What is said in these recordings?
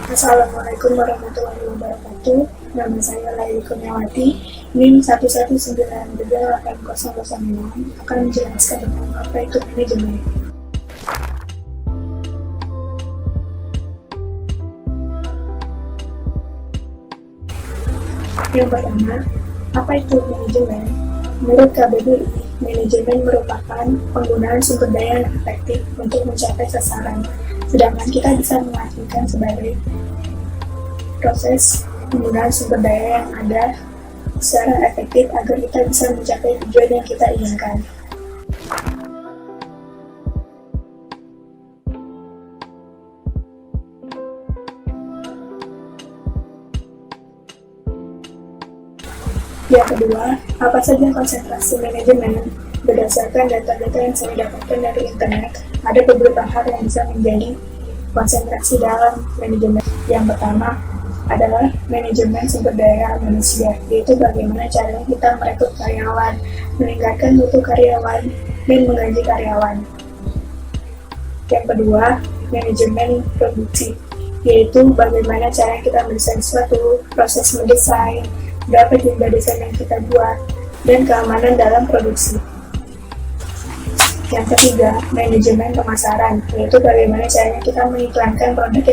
Assalamualaikum warahmatullahi wabarakatuh. Nama saya Laili Kurniawati. NIM 119380006 akan menjelaskan tentang apa itu manajemen. Yang pertama, apa itu manajemen? Menurut KBBI, manajemen merupakan penggunaan sumber daya yang efektif untuk mencapai sasaran. Sedangkan kita bisa mengartikan sebagai proses penggunaan sumber daya yang ada secara efektif agar kita bisa mencapai tujuan yang kita inginkan. Yang kedua, apa saja konsentrasi manajemen? Berdasarkan data-data yang saya dapatkan dari internet, ada beberapa hal yang bisa menjadi konsentrasi dalam manajemen. Yang pertama adalah manajemen sumber daya manusia, yaitu bagaimana caranya kita merekrut karyawan, meningkatkan mutu karyawan, dan menggaji karyawan. Yang kedua, manajemen produksi, yaitu bagaimana cara kita mendesain suatu proses mendesain, berapa jumlah desain yang kita buat, dan keamanan dalam produksi. Yang ketiga, manajemen pemasaran, yaitu bagaimana caranya kita mengiklankan produk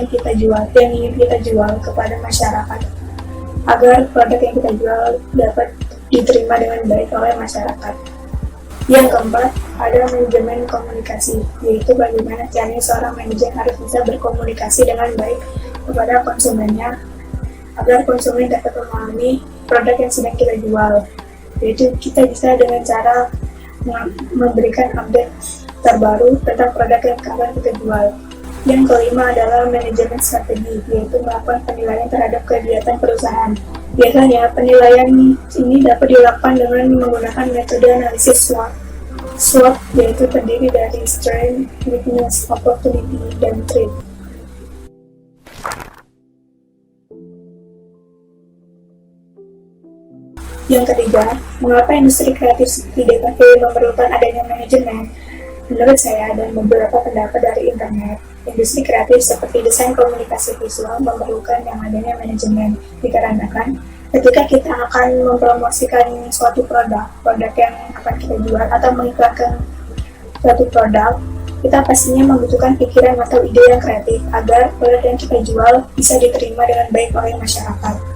yang ingin kita jual kepada masyarakat, agar produk yang kita jual dapat diterima dengan baik oleh masyarakat. Yang keempat, ada manajemen komunikasi, yaitu bagaimana caranya seorang manajer harus bisa berkomunikasi dengan baik kepada konsumennya, agar konsumen dapat memahami produk yang sedang kita jual, yaitu kita bisa dengan cara memberikan update terbaru tentang produk yang akan kita jual. Yang kelima adalah manajemen strategi, yaitu melakukan penilaian terhadap kegiatan perusahaan. Biasanya penilaian ini dapat dilakukan dengan menggunakan metode analisis SWOT. SWOT yaitu terdiri dari Strength, Weakness, Opportunity, dan Threat. Yang ketiga, mengapa industri kreatif seperti DKV memerlukan adanya manajemen? Menurut saya dan beberapa pendapat dari internet, industri kreatif seperti desain komunikasi visual memerlukan yang adanya manajemen, dikarenakan ketika kita akan mempromosikan suatu produk yang akan kita jual atau mengiklankan suatu produk, kita pastinya membutuhkan pikiran atau ide yang kreatif agar produk yang kita jual bisa diterima dengan baik oleh masyarakat.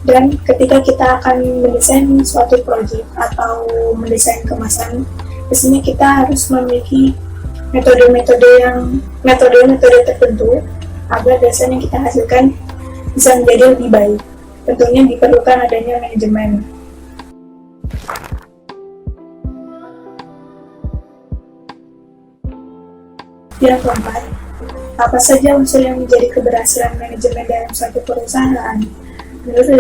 Dan ketika kita akan mendesain suatu proyek atau mendesain kemasan, biasanya kita harus memiliki metode tertentu agar desain yang kita hasilkan bisa menjadi lebih baik. Tentunya diperlukan adanya manajemen. Yang keempat, apa saja unsur yang menjadi keberhasilan manajemen dalam suatu perusahaan? Menurut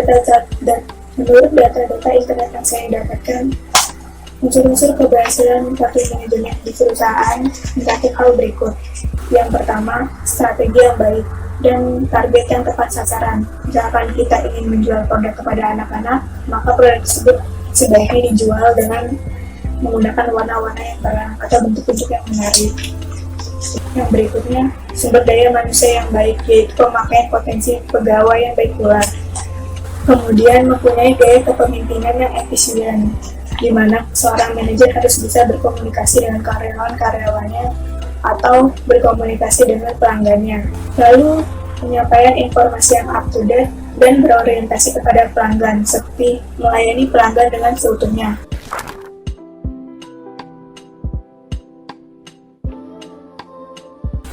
data-data internet yang saya dapatkan, unsur-unsur keberhasilan suatu manajemen di perusahaan mencakup hal berikut. Yang pertama, strategi yang baik dan target yang tepat sasaran. Misalkan kita ingin menjual produk kepada anak-anak, maka produk tersebut sebaiknya dijual dengan menggunakan warna-warna yang terang atau bentuk-bentuk yang menarik. Yang berikutnya, sumber daya manusia yang baik, yaitu pemakaian potensi pegawai yang baik pula. Kemudian mempunyai gaya kepemimpinan yang efisien, di mana seorang manajer harus bisa berkomunikasi dengan karyawan-karyawannya atau berkomunikasi dengan pelanggannya. Lalu penyampaian informasi yang up to date dan berorientasi kepada pelanggan, seperti melayani pelanggan dengan seutuhnya.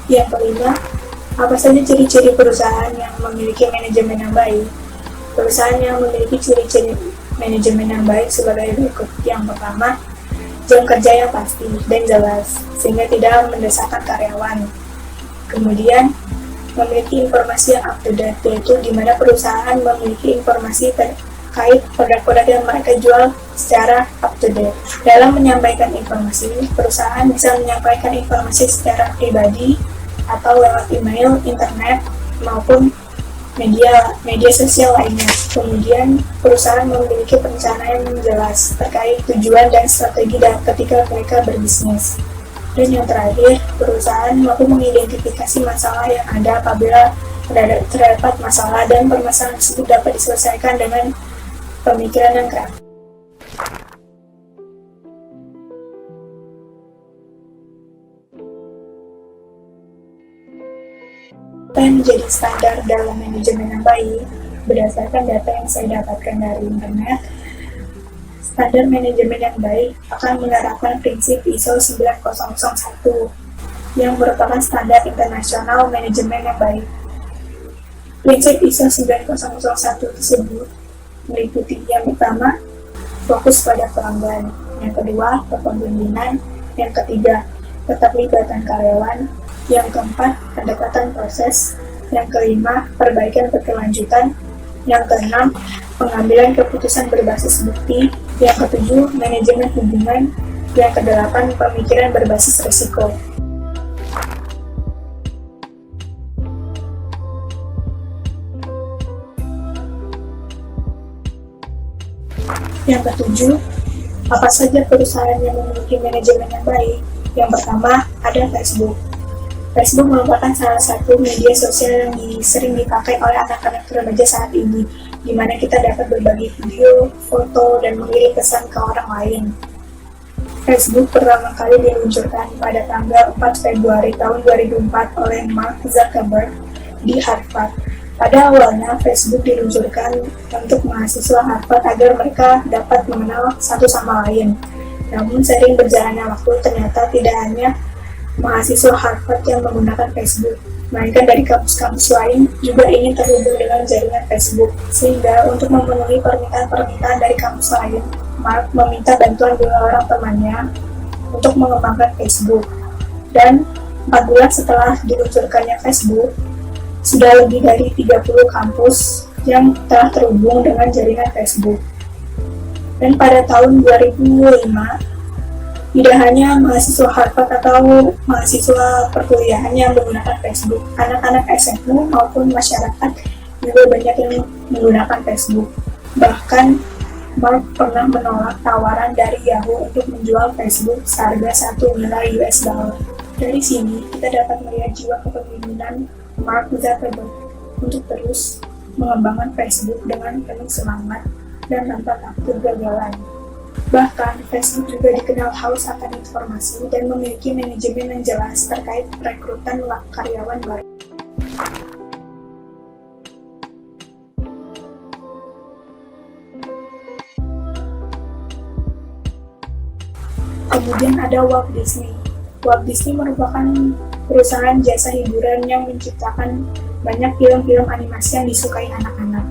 Yang kelima, apa saja ciri-ciri perusahaan yang memiliki manajemen yang baik? Perusahaan yang memiliki ciri-ciri manajemen yang baik sebagai berikut. Yang pertama, jam kerja yang pasti dan jelas, sehingga tidak mendesakkan karyawan. Kemudian, memiliki informasi yang up to date, yaitu di mana perusahaan memiliki informasi terkait produk-produk yang mereka jual secara up to date. Dalam menyampaikan informasi, perusahaan bisa menyampaikan informasi secara pribadi atau lewat email, internet, maupun media sosial lainnya. Kemudian, perusahaan memiliki perencanaan yang jelas terkait tujuan dan strategi ketika mereka berbisnis. Dan yang terakhir, perusahaan mampu mengidentifikasi masalah yang ada apabila terdapat masalah dan permasalahan tersebut dapat diselesaikan dengan pemikiran yang kreatif. Apa yang menjadi standar dalam manajemen yang baik? Berdasarkan data yang saya dapatkan dari internet, standar manajemen yang baik akan menerapkan prinsip ISO 9001 yang merupakan standar internasional manajemen yang baik. Prinsip ISO 9001 tersebut meliputi yang pertama, fokus pada pelanggan, yang kedua, kepemimpinan, yang ketiga, keterlibatan karyawan, yang keempat, pendekatan proses, yang kelima, perbaikan berkelanjutan, yang keenam, pengambilan keputusan berbasis bukti, yang ketujuh, manajemen hubungan, yang kedelapan, pemikiran berbasis risiko. Yang ketujuh, apa saja perusahaan yang memiliki manajemen yang baik? Yang pertama, ada Facebook. Facebook merupakan salah satu media sosial yang sering dipakai oleh anak-anak remaja saat ini, di mana kita dapat berbagi video, foto, dan mengirim pesan ke orang lain. Facebook pertama kali diluncurkan pada tanggal 4 Februari tahun 2004 oleh Mark Zuckerberg di Harvard. Pada awalnya, Facebook diluncurkan untuk mahasiswa Harvard agar mereka dapat mengenal satu sama lain. Namun, seiring berjalannya waktu, ternyata tidak hanya mahasiswa Harvard yang menggunakan Facebook, melainkan dari kampus-kampus lain juga ingin terhubung dengan jaringan Facebook. Sehingga untuk memenuhi permintaan-permintaan dari kampus lain, Mark meminta bantuan 2 orang temannya untuk mengembangkan Facebook. Dan 4 bulan setelah diluncurkannya Facebook, sudah lebih dari 30 kampus yang telah terhubung dengan jaringan Facebook. Dan pada tahun 2005, tidak hanya mahasiswa Harvard atau mahasiswa perkuliahan yang menggunakan Facebook, anak-anak SMA maupun masyarakat juga banyak yang menggunakan Facebook. Bahkan, Mark pernah menolak tawaran dari Yahoo untuk menjual Facebook seharga $1 miliar. Dari sini, kita dapat melihat jiwa kepemimpinan Mark Zuckerberg untuk terus mengembangkan Facebook dengan penuh semangat dan tanpa takut kegagalan. Bahkan, Facebook juga dikenal haus akan informasi dan memiliki manajemen yang jelas terkait rekrutan karyawan baru. Kemudian ada Walt Disney. Walt Disney merupakan perusahaan jasa hiburan yang menciptakan banyak film-film animasi yang disukai anak-anak.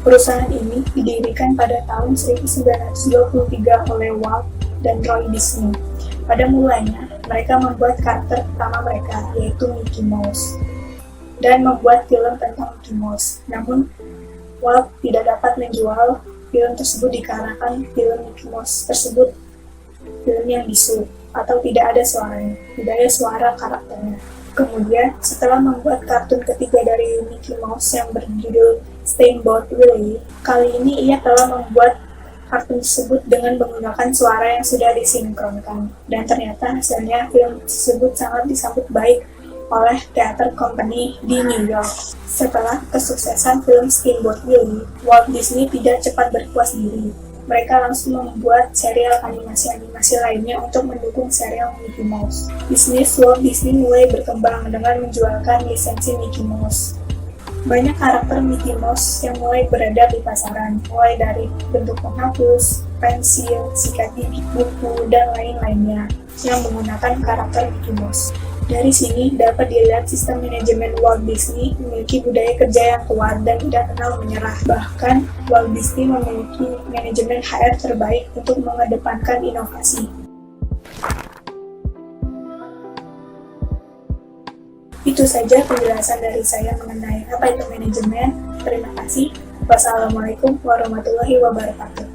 Perusahaan ini didirikan pada tahun 1923 oleh Walt dan Roy Disney. Pada mulanya, mereka membuat karakter pertama mereka, yaitu Mickey Mouse, dan membuat film tentang Mickey Mouse. Namun, Walt tidak dapat menjual film tersebut dikarenakan film Mickey Mouse tersebut film yang bisu, atau tidak ada suaranya, tidak ada suara karakternya. Kemudian, setelah membuat kartun ketiga dari Mickey Mouse yang berjudul Steamboat Willie, kali ini ia telah membuat kartun tersebut dengan menggunakan suara yang sudah disinkronkan. Dan ternyata hasilnya film tersebut sangat disambut baik oleh Theater Company di New York. Setelah kesuksesan film Steamboat Willie, Walt Disney tidak cepat berpuas diri. Mereka langsung membuat serial animasi-animasi lainnya untuk mendukung serial Mickey Mouse. Bisnis Walt Disney mulai berkembang dengan menjualkan lisensi Mickey Mouse. Banyak karakter Mickey Mouse yang mulai beredar di pasaran, mulai dari bentuk penghapus, pensil, sikat gigi, buku, dan lain-lainnya yang menggunakan karakter Mickey Mouse. Dari sini dapat dilihat sistem manajemen Walt Disney memiliki budaya kerja yang kuat dan tidak kenal menyerah. Bahkan, Walt Disney memiliki manajemen HR terbaik untuk mengedepankan inovasi. Itu saja penjelasan dari saya mengenai apa itu manajemen. Terima kasih. Wassalamualaikum warahmatullahi wabarakatuh.